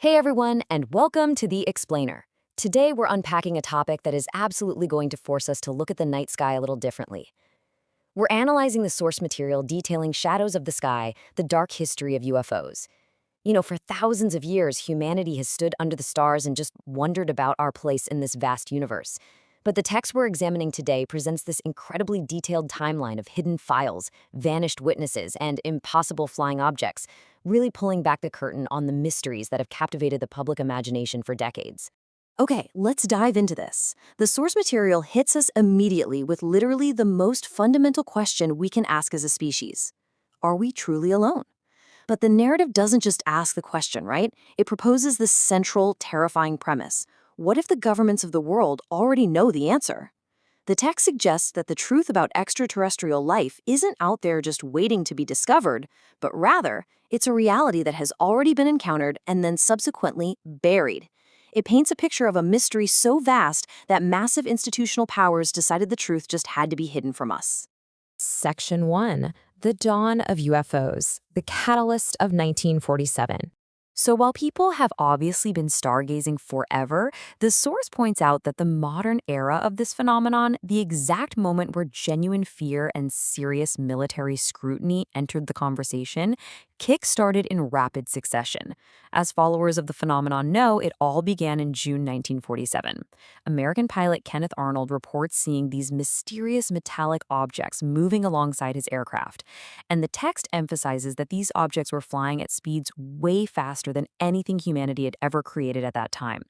Hey everyone, and welcome to The Explainer. Today we're unpacking a topic that is absolutely going to force us to look at the night sky a little differently. We're analyzing the source material detailing shadows of the sky, the dark history of UFOs. For thousands of years, humanity has stood under the stars and just wondered about our place in this vast universe. But the text we're examining today presents this incredibly detailed timeline of hidden files, vanished witnesses, and impossible flying objects, really pulling back the curtain on the mysteries that have captivated the public imagination for decades. Okay, let's dive into this. The source material hits us immediately with literally the most fundamental question we can ask as a species. Are we truly alone? But the narrative doesn't just ask the question, right? It proposes this central, terrifying premise. What if the governments of the world already know the answer? The text suggests that the truth about extraterrestrial life isn't out there just waiting to be discovered, but rather, it's a reality that has already been encountered and then subsequently buried. It paints a picture of a mystery so vast that massive institutional powers decided the truth just had to be hidden from us. Section 1. The Dawn of UFOs, the Catalyst of 1947. So while people have obviously been stargazing forever, the source points out that the modern era of this phenomenon, the exact moment where genuine fear and serious military scrutiny entered the conversation, kick-started in rapid succession. As followers of the phenomenon know, it all began in June 1947. American pilot Kenneth Arnold reports seeing these mysterious metallic objects moving alongside his aircraft. And the text emphasizes that these objects were flying at speeds way faster than anything humanity had ever created at that time.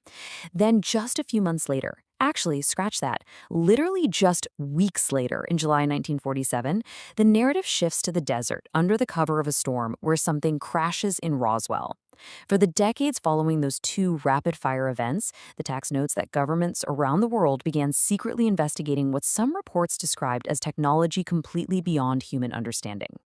Then just a few months later, actually, scratch that, literally just weeks later, in July 1947, the narrative shifts to the desert under the cover of a storm where something crashes in Roswell. For the decades following those two rapid-fire events, the text notes that governments around the world began secretly investigating what some reports described as technology completely beyond human understanding.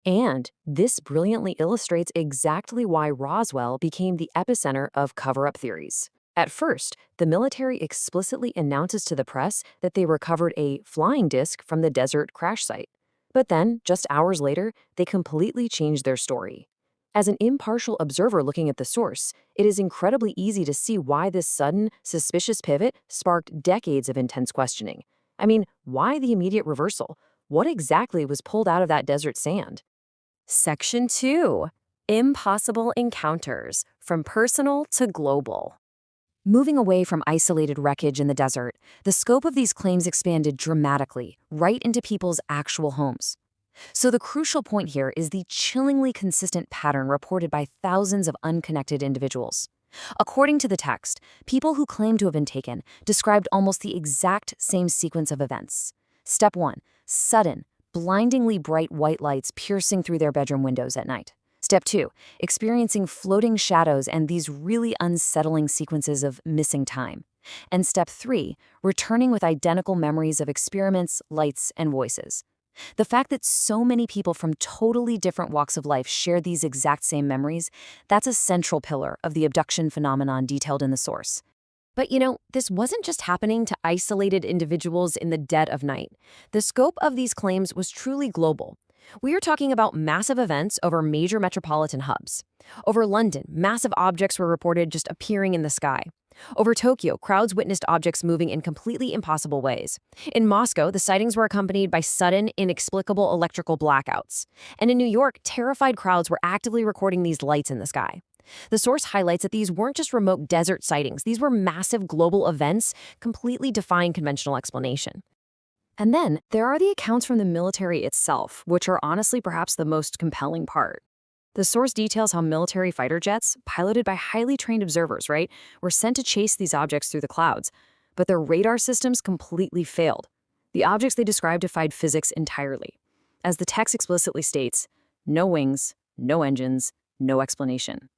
And this brilliantly illustrates exactly why Roswell became the epicenter of cover-up theories. At first, the military explicitly announces to the press that they recovered a flying disc from the desert crash site. But then, just hours later, they completely changed their story. As an impartial observer looking at the source, it is incredibly easy to see why this sudden, suspicious pivot sparked decades of intense questioning. I mean, why the immediate reversal? What exactly was pulled out of that desert sand? Section 2. Impossible Encounters, from Personal to Global. Moving away from isolated wreckage in the desert, the scope of these claims expanded dramatically, right into people's actual homes. So the crucial point here is the chillingly consistent pattern reported by thousands of unconnected individuals. According to the text, people who claim to have been taken described almost the exact same sequence of events. Step 1. Sudden, blindingly bright white lights piercing through their bedroom windows at night. Step 2. Experiencing floating shadows and these really unsettling sequences of missing time. And Step 3. Returning with identical memories of experiments, lights, and voices. The fact that so many people from totally different walks of life share these exact same memories, that's a central pillar of the abduction phenomenon detailed in the source. But this wasn't just happening to isolated individuals in the dead of night. The scope of these claims was truly global. We are talking about massive events over major metropolitan hubs. Over London, massive objects were reported just appearing in the sky. Over Tokyo, crowds witnessed objects moving in completely impossible ways. In Moscow, the sightings were accompanied by sudden, inexplicable electrical blackouts. And in New York, terrified crowds were actively recording these lights in the sky. The source highlights that these weren't just remote desert sightings. These were massive global events, completely defying conventional explanation. And then there are the accounts from the military itself, which are honestly perhaps the most compelling part. The source details how military fighter jets, piloted by highly trained observers, were sent to chase these objects through the clouds, but their radar systems completely failed. The objects they described defied physics entirely. As the text explicitly states, no wings, no engines, no explanation.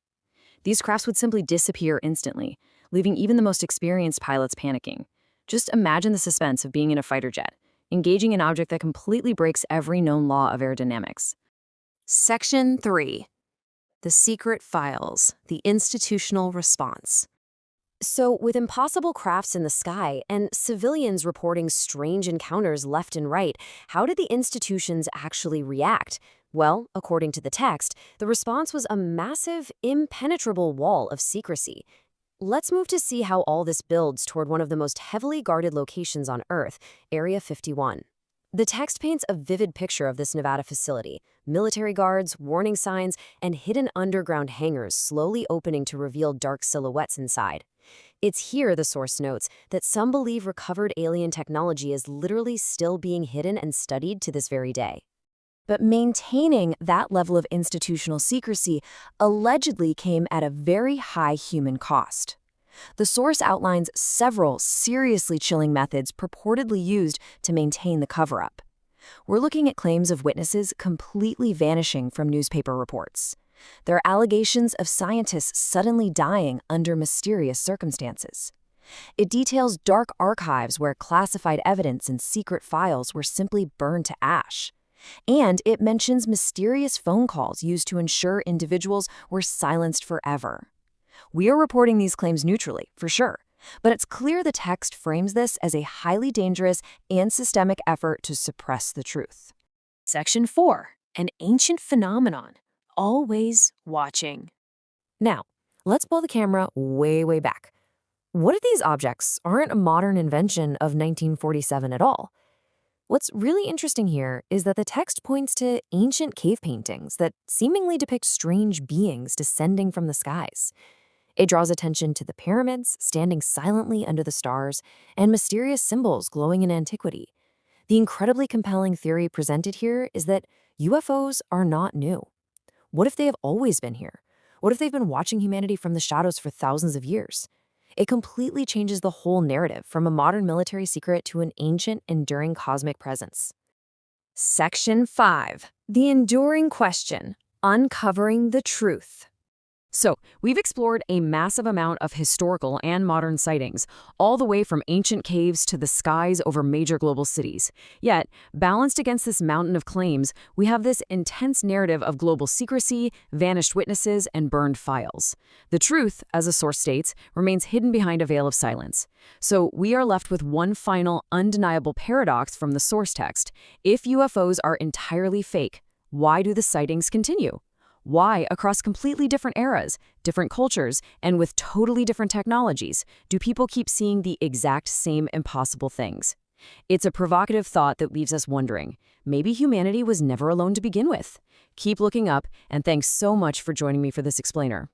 These crafts would simply disappear instantly, leaving even the most experienced pilots panicking. Just imagine the suspense of being in a fighter jet, engaging an object that completely breaks every known law of aerodynamics. Section 3. The Secret Files, the Institutional Response. So, with impossible crafts in the sky and civilians reporting strange encounters left and right, how did the institutions actually react? Well, according to the text, the response was a massive, impenetrable wall of secrecy. Let's move to see how all this builds toward one of the most heavily guarded locations on Earth, Area 51. The text paints a vivid picture of this Nevada facility: military guards, warning signs, and hidden underground hangars slowly opening to reveal dark silhouettes inside. It's here, the source notes, that some believe recovered alien technology is literally still being hidden and studied to this very day. But maintaining that level of institutional secrecy allegedly came at a very high human cost. The source outlines several seriously chilling methods purportedly used to maintain the cover-up. We're looking at claims of witnesses completely vanishing from newspaper reports. There are allegations of scientists suddenly dying under mysterious circumstances. It details dark archives where classified evidence and secret files were simply burned to ash. And it mentions mysterious phone calls used to ensure individuals were silenced forever. We are reporting these claims neutrally, for sure, but it's clear the text frames this as a highly dangerous and systemic effort to suppress the truth. Section 4. An ancient phenomenon. Always watching. Now, let's pull the camera way back. What if these objects aren't a modern invention of 1947 at all? What's really interesting here is that the text points to ancient cave paintings that seemingly depict strange beings descending from the skies. It draws attention to the pyramids standing silently under the stars and mysterious symbols glowing in antiquity. The incredibly compelling theory presented here is that UFOs are not new. What if they have always been here? What if they've been watching humanity from the shadows for thousands of years? It completely changes the whole narrative from a modern military secret to an ancient, enduring cosmic presence. Section 5. The enduring question: uncovering the truth. So, we've explored a massive amount of historical and modern sightings, all the way from ancient caves to the skies over major global cities. Yet, balanced against this mountain of claims, we have this intense narrative of global secrecy, vanished witnesses, and burned files. The truth, as a source states, remains hidden behind a veil of silence. So, we are left with one final, undeniable paradox from the source text. If UFOs are entirely fake, why do the sightings continue? Why, across completely different eras, different cultures, and with totally different technologies, do people keep seeing the exact same impossible things? It's a provocative thought that leaves us wondering, maybe humanity was never alone to begin with. Keep looking up, and thanks so much for joining me for this explainer.